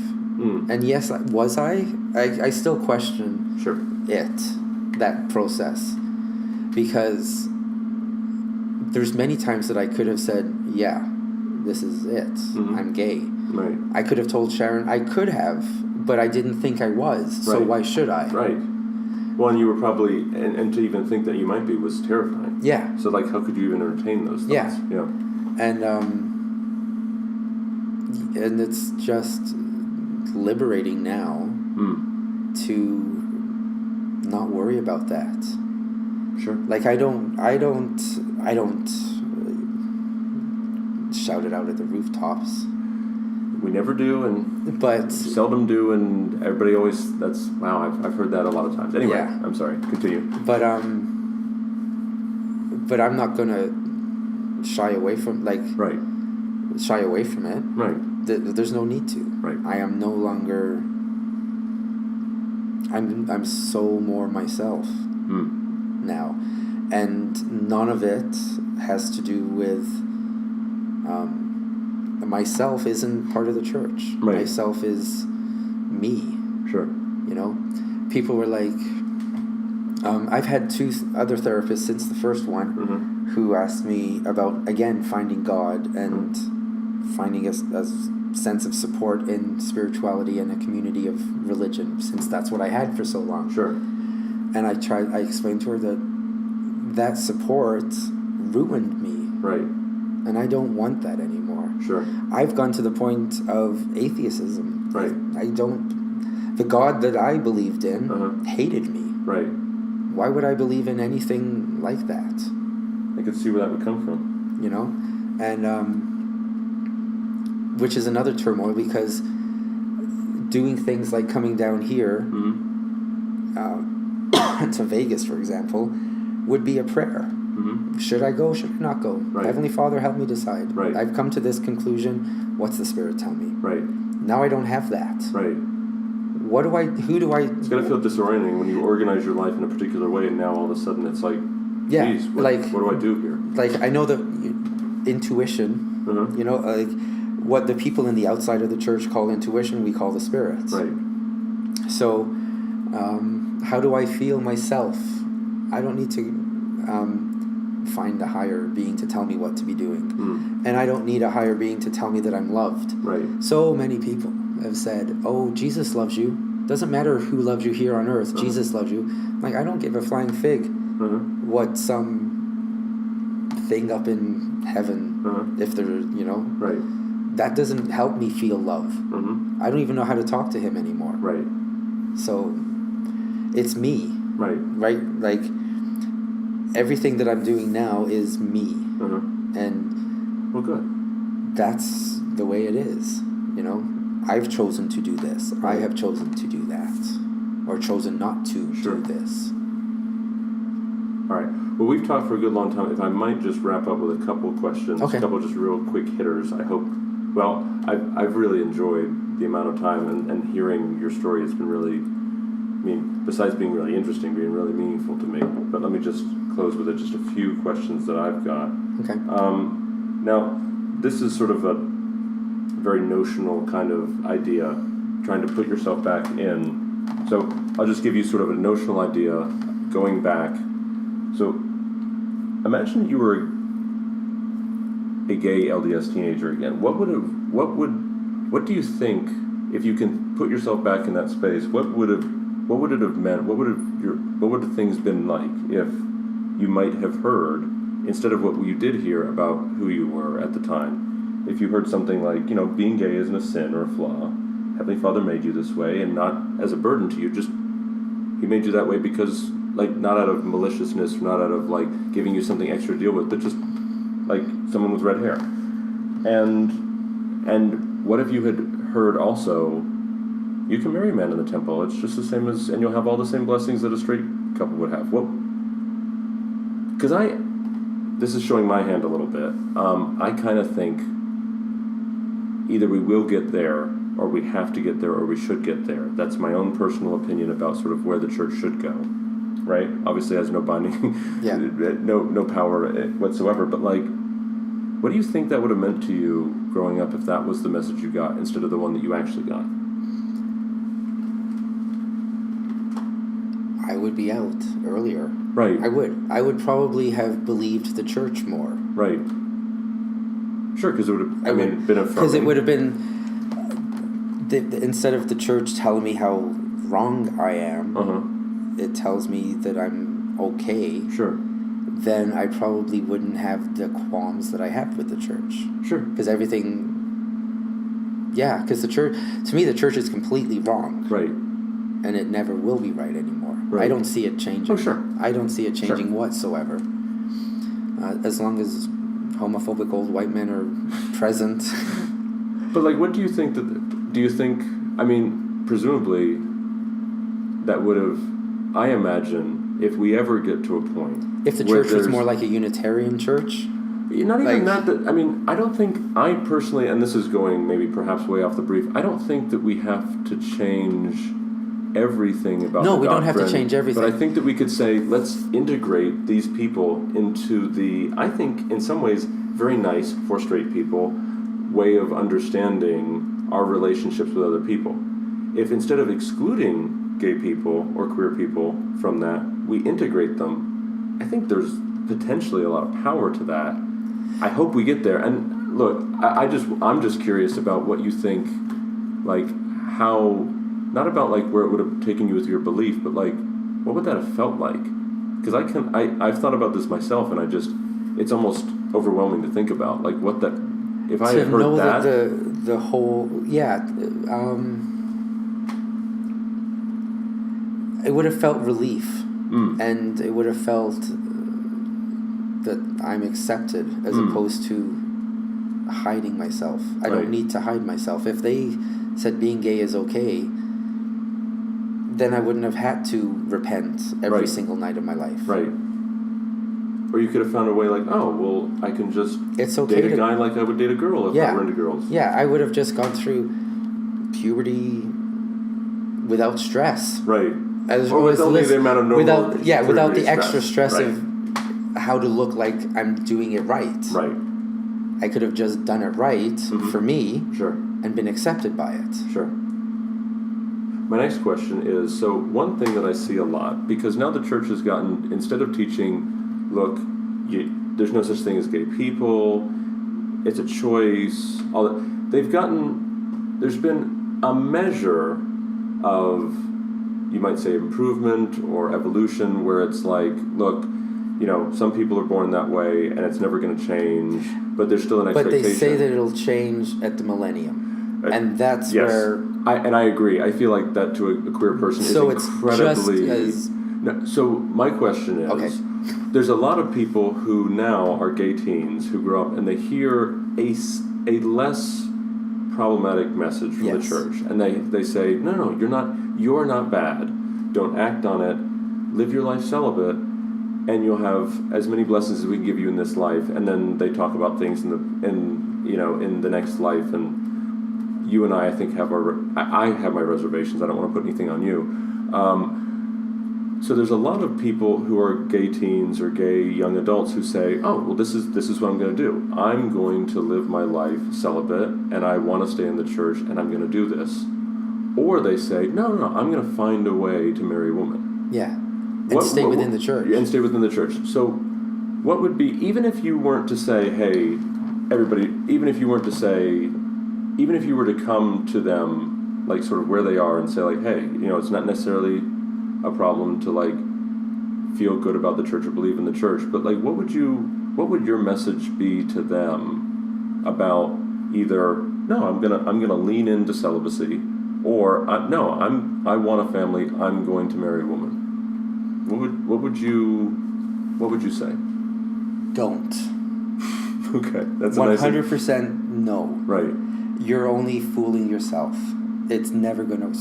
And yes, was I? I still question that process, because there's many times that I could have said, yeah, this is it. I'm gay. Right. I could have told Sharon, I could have but I didn't think I was. So why should I? Right. Well, and you were probably, and to even think that you might be was terrifying. Yeah. So, like, how could you even entertain those thoughts? Yeah. And it's just liberating now to not worry about that. Sure. Like, I don't shout it out at the rooftops. We never do, but seldom do, and everybody always. I've heard that a lot of times. Anyway, yeah. I'm sorry. Continue. But I'm not gonna shy away from it. Right. There's no need to. Right. I am no longer. I'm so more myself now, and none of it has to do with. Myself isn't part of the church. Right. Myself is me. Sure. You know, people were like, I've had 2 other therapists since the first one who asked me about, again, finding God and finding a sense of support in spirituality and a community of religion, since that's what I had for so long. Sure. And I explained to her that support ruined me. Right. And I don't want that anymore. Sure. I've gone to the point of atheism. Right. The God that I believed in hated me. Right. Why would I believe in anything like that? I could see where that would come from. You know? And, which is another turmoil, because doing things like coming down here to Vegas, for example, would be a prayer. Should I go? Should I not go? Right. Heavenly Father, help me decide. Right. I've come to this conclusion. What's the Spirit tell me? Right. Now I don't have that. Right. Who do I... It's going to feel disorienting when you organize your life in a particular way, and now all of a sudden it's like, geez, what do I do here? Like, I know the intuition, you know, like what the people in the outside of the church call intuition, we call the Spirit. Right. So, how do I feel myself? I don't need to find a higher being to tell me what to be doing. And I don't need a higher being to tell me that I'm loved. Right. So many people have said, oh, Jesus loves you. Doesn't matter who loves you here on earth. Jesus loves you. Like, I don't give a flying fig what some thing up in heaven, if they're, you know. Right. That doesn't help me feel love. I don't even know how to talk to him anymore. Right. So, it's me. Right. Right? Like, everything that I'm doing now is me. And well, good. That's the way it is, you know. I've chosen to do this. I have chosen to do that, or chosen not to do this. All right. Well, we've talked for a good long time. If I might just wrap up with a couple questions, a couple just real quick hitters. I hope. Well, I've really enjoyed the amount of time and hearing your story. It's been really, I mean, besides being really interesting, being really meaningful to me. But let me just close with just a few questions that I've got. Okay. Now, this is sort of a very notional kind of idea, trying to put yourself back in. So I'll just give you sort of a notional idea, going back. So imagine you were a gay LDS teenager again. What do you think, if you can put yourself back in that space, what would it have meant? What would the things been like if you might have heard, instead of what you did hear about who you were at the time? If you heard something like, you know, being gay isn't a sin or a flaw. Heavenly Father made you this way, and not as a burden to you. Just He made you that way because, like, not out of maliciousness, not out of like giving you something extra to deal with, but just like someone with red hair. And what if you had heard also, you can marry a man in the temple. It's just the same as, and you'll have all the same blessings that a straight couple would have. Well, because this is showing my hand a little bit. I kind of think either we will get there, or we have to get there, or we should get there. That's my own personal opinion about sort of where the church should go, right? Obviously, it has no binding, no power whatsoever. But like, what do you think that would have meant to you growing up if that was the message you got instead of the one that you actually got? I would be out earlier. Right. I would probably have believed the church more. Right. Sure, because it would have. Been affirming. Because it would have been instead of the church telling me how wrong I am, it tells me that I'm okay. Sure. Then I probably wouldn't have the qualms that I have with the church. Sure. Because everything... Yeah, because the church... To me, the church is completely wrong. Right. And it never will be right anymore. Right. I don't see it changing. Oh, sure. I don't see it changing whatsoever. As long as homophobic old white men are present. But, like, what do you think that... Do you think... I mean, presumably, that would have... I imagine, if we ever get to a point... If the church was more like a Unitarian church... Not even that... I mean, I don't think... I personally... And this is going maybe perhaps way off the brief. I don't think that we have to change everything about the doctrine. No, we don't have to change everything. But I think that we could say, let's integrate these people into the... I think, in some ways, very nice, for straight people, way of understanding our relationships with other people. If instead of excluding gay people or queer people from that, we integrate them, I think there's potentially a lot of power to that. I hope we get there. And look, I'm just curious about what you think, like how, not about like where it would have taken you with your belief, but like what would that have felt like? Because I've thought about this myself, and it's almost overwhelming to think about, like what that, if I had heard that the whole, it would have felt relief, and it would have felt that I'm accepted as opposed to hiding myself. I don't need to hide myself. If they said being gay is okay, then I wouldn't have had to repent every single night of my life. Right. Or you could have found a way like, oh, well, I can just date a guy like I would date a girl if I were into girls. Yeah, I would have just gone through puberty without stress. Right. Or with only the amount of normal... without the extra stress of how to look like I'm doing it right. Right. I could have just done it right for me and been accepted by it. Sure. My next question is, so one thing that I see a lot, because now the church has gotten, instead of teaching, look, there's no such thing as gay people, it's a choice, all that, there's been a measure of, you might say, improvement or evolution, where it's like, look, some people are born that way and it's never going to change, but there's still an expectation. But they say that it'll change at the millennium. And that's where... I agree. I feel like that to a queer person is incredibly... So my question is, there's a lot of people who now are gay teens who grow up and they hear a less problematic message from the church. And they say, no, you're not bad. Don't act on it. Live your life celibate. And you'll have as many blessings as we can give you in this life. And then they talk about things in the next life. And you and I think I have my reservations. I don't want to put anything on you. So there's a lot of people who are gay teens or gay young adults who say, oh, well, this is what I'm going to do. I'm going to live my life celibate, and I want to stay in the church, and I'm going to do this. Or they say, no, I'm going to find a way to marry a woman. Yeah. And stay within the church. And stay within the church. So what would be, even if you weren't to say, hey, everybody, even if you were to come to them, like sort of where they are and say like, hey, it's not necessarily a problem to like feel good about the church or believe in the church, but like what would your message be to them about either, no, I'm gonna lean into celibacy, or no, I want a family, I'm going to marry a woman? What would you say? Don't. Okay, that's 100% no. Right. You're only fooling yourself. It's never gonna.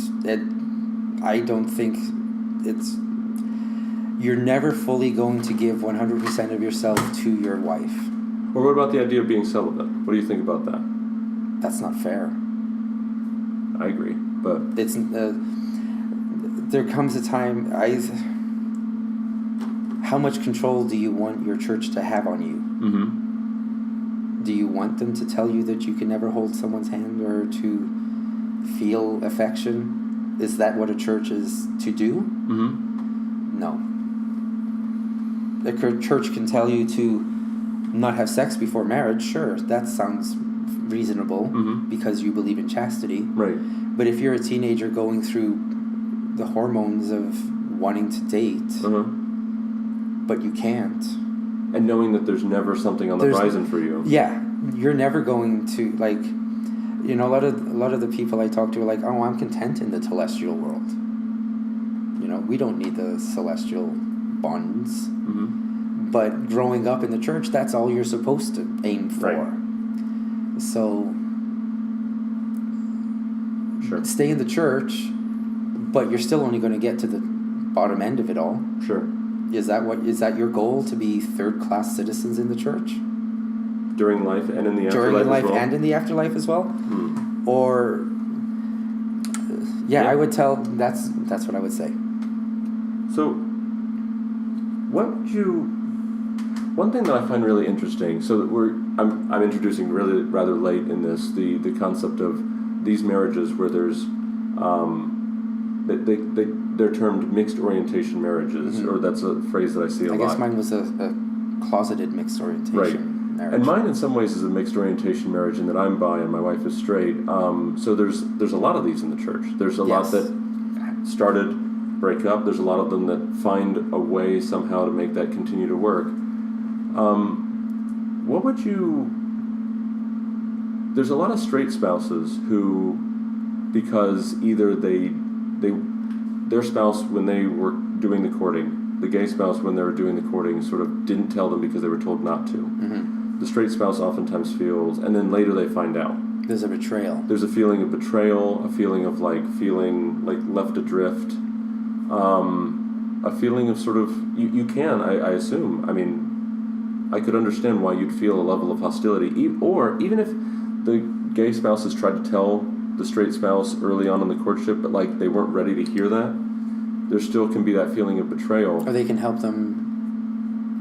I don't think it's. You're never fully going to give 100% of yourself to your wife. Or what about the idea of being celibate? What do you think about that? That's not fair. I agree, but it's. There comes a time. How much control do you want your church to have on you? Mm-hmm. Do you want them to tell you that you can never hold someone's hand or to feel affection? Is that what a church is to do? Mm-hmm. No. A church can tell you to not have sex before marriage. Sure, that sounds reasonable because you believe in chastity. Right. But if you're a teenager going through the hormones of wanting to date, but you can't, and knowing that there's never something on the horizon for you, you're never going to, like, you know, a lot of the people I talk to are like, oh, I'm content in the telestial world. You know, we don't need the celestial bonds. But growing up in the church, that's all you're supposed to aim for. Right. So stay in the church, but you're still only going to get to the bottom end of it all. Sure. Is that your goal, to be third-class citizens in the church? During life and in the afterlife During life as well? and in the afterlife as well? Or, I would tell, that's what I would say. So, one thing that I find really interesting, so that I'm introducing really rather late in this, the concept of these marriages where there's, they're termed mixed orientation marriages, or that's a phrase that I see a lot. I guess mine was a closeted mixed orientation marriage. And mine in some ways is a mixed orientation marriage in that I'm bi and my wife is straight. So there's a lot of these in the church. There's a lot that started, break up. There's a lot of them that find a way somehow to make that continue to work. What would you... There's a lot of straight spouses who, because either their spouse, when they were doing the courting, the gay spouse, when they were doing the courting, sort of didn't tell them because they were told not to. The straight spouse oftentimes feels, and then later they find out. There's a betrayal. There's a feeling of betrayal, a feeling of feeling left adrift, a feeling of sort of, you can, I assume, I mean, I could understand why you'd feel a level of hostility, or even if the gay spouse has tried to tell the straight spouse early on in the courtship, but they weren't ready to hear that, there still can be that feeling of betrayal. Or they can help them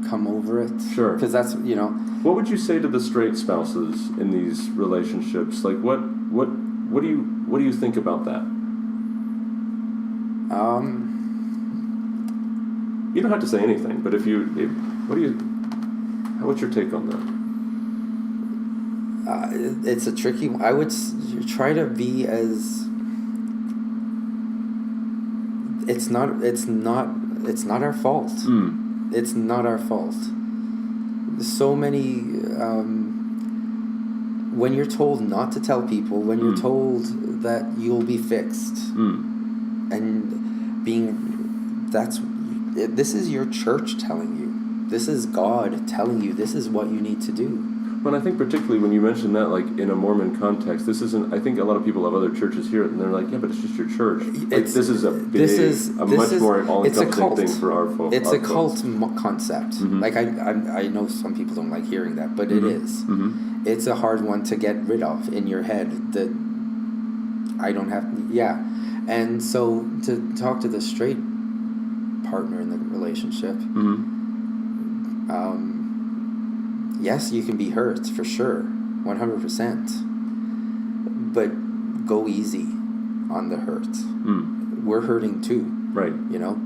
come over it. Sure. Because that's, you know... What would you say to the straight spouses in these relationships? What do you think about that? You don't have to say anything, but what's your take on that? It's a tricky one. I would try to be as... It's not our fault. It's not our fault. So many... when you're told not to tell people, when you're told that you'll be fixed, and this is your church telling you. This is God telling you this is what you need to do. Well, I think particularly when you mention that, in a Mormon context, this isn't... I think a lot of people have other churches hear it, and they're like, yeah, but it's just your church. This is a much more all-encompassing thing for our folks. It's a cult concept. I know some people don't like hearing that, but it is. It's a hard one to get rid of in your head. That I don't have... Yeah. And so to talk to the straight partner in the relationship... yes, you can be hurt, for sure, 100%. But go easy on the hurt. We're hurting too. Right. You know?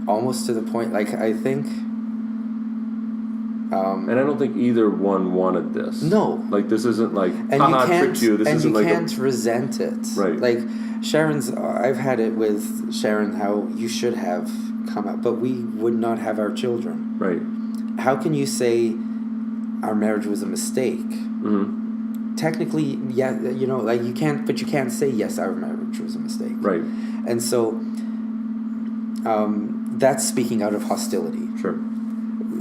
Almost to the point, I think... and I don't think either one wanted this. No. This isn't I tricked you. This isn't you can't resent it. Right. I've had it with Sharon, how you should have come out, but we would not have our children. Right. How can you say our marriage was a mistake? Technically, yeah, you can't, but you can't say, yes, our marriage was a mistake. Right. And so that's speaking out of hostility. Sure.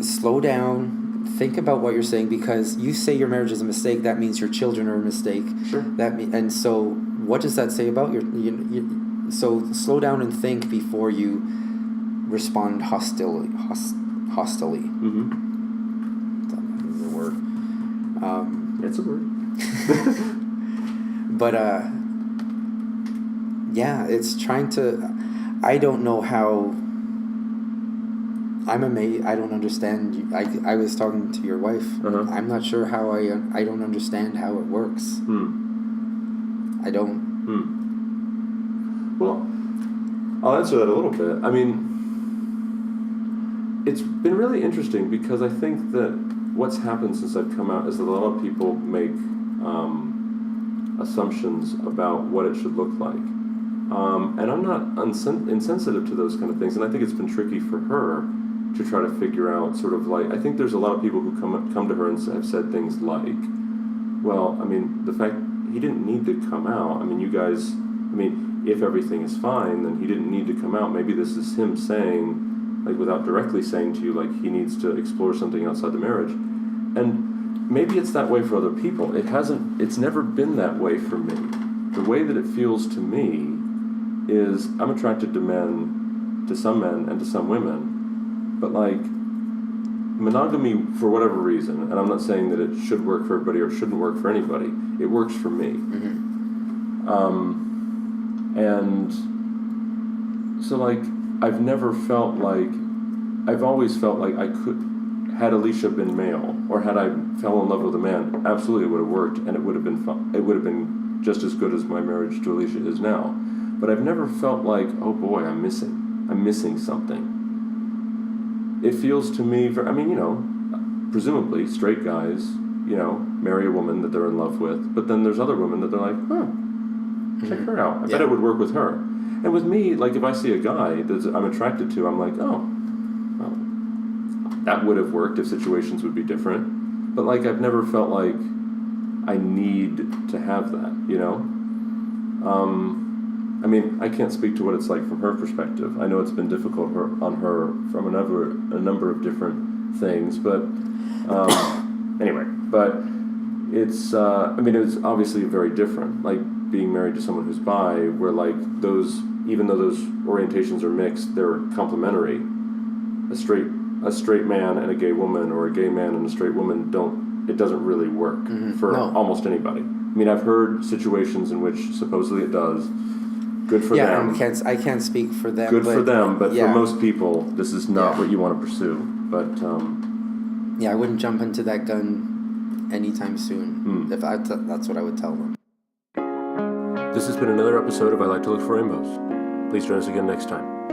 Slow down. Think about what you're saying, because you say your marriage is a mistake, that means your children are a mistake. Sure. And so what does that say about so slow down and think before you respond hostilely. That's a word. It's a word. But it's trying to... I don't know how... I'm amazed. I don't understand. I was talking to your wife. I'm not sure how I don't understand how it works. I don't. Well, I'll answer that a little bit. I mean, it's been really interesting because I think that what's happened since I've come out is that a lot of people make assumptions about what it should look like. And I'm not insensitive to those kind of things, and I think it's been tricky for her to try to figure out sort of like, I think there's a lot of people who come to her and have said things like, well, I mean, the fact he didn't need to come out, I mean, you guys, I mean, if everything is fine, then he didn't need to come out. Maybe this is him saying, like, without directly saying to you, like, he needs to explore something outside the marriage. And maybe it's that way for other people. It's never been that way for me. The way that it feels to me is I'm attracted to some men and to some women, but like monogamy for whatever reason, and I'm not saying that it should work for everybody or shouldn't work for anybody, it works for me. And so like I've always felt like I could, had Alicia been male or had I fell in love with a man, absolutely it would have worked, and it would have been fun. It would have been just as good as my marriage to Alicia is now. But I've never felt like, oh boy, I'm missing something. It feels to me, I mean, you know, presumably straight guys, you know, marry a woman that they're in love with, but then there's other women that they're like, check her out. I bet it would work with her. And with me, like if I see a guy that I'm attracted to, I'm like, oh, well, that would have worked if situations would be different. But like I've never felt like I need to have that, you know? I mean, I can't speak to what it's like from her perspective. I know it's been difficult on her from a number of different things, but anyway. But it's, I mean, it's obviously very different. Like being married to someone who's bi, where like those, even though those orientations are mixed, they're complementary. A straight man and a gay woman, or a gay man and a straight woman it doesn't really work for almost anybody. I mean, I've heard situations in which supposedly it does. Good for them. I can't speak for them. Good for them, but for most people, this is not what you want to pursue. But I wouldn't jump into that gun anytime soon. If that's what I would tell them. This has been another episode of I Like to Look for Rainbows. Please join us again next time.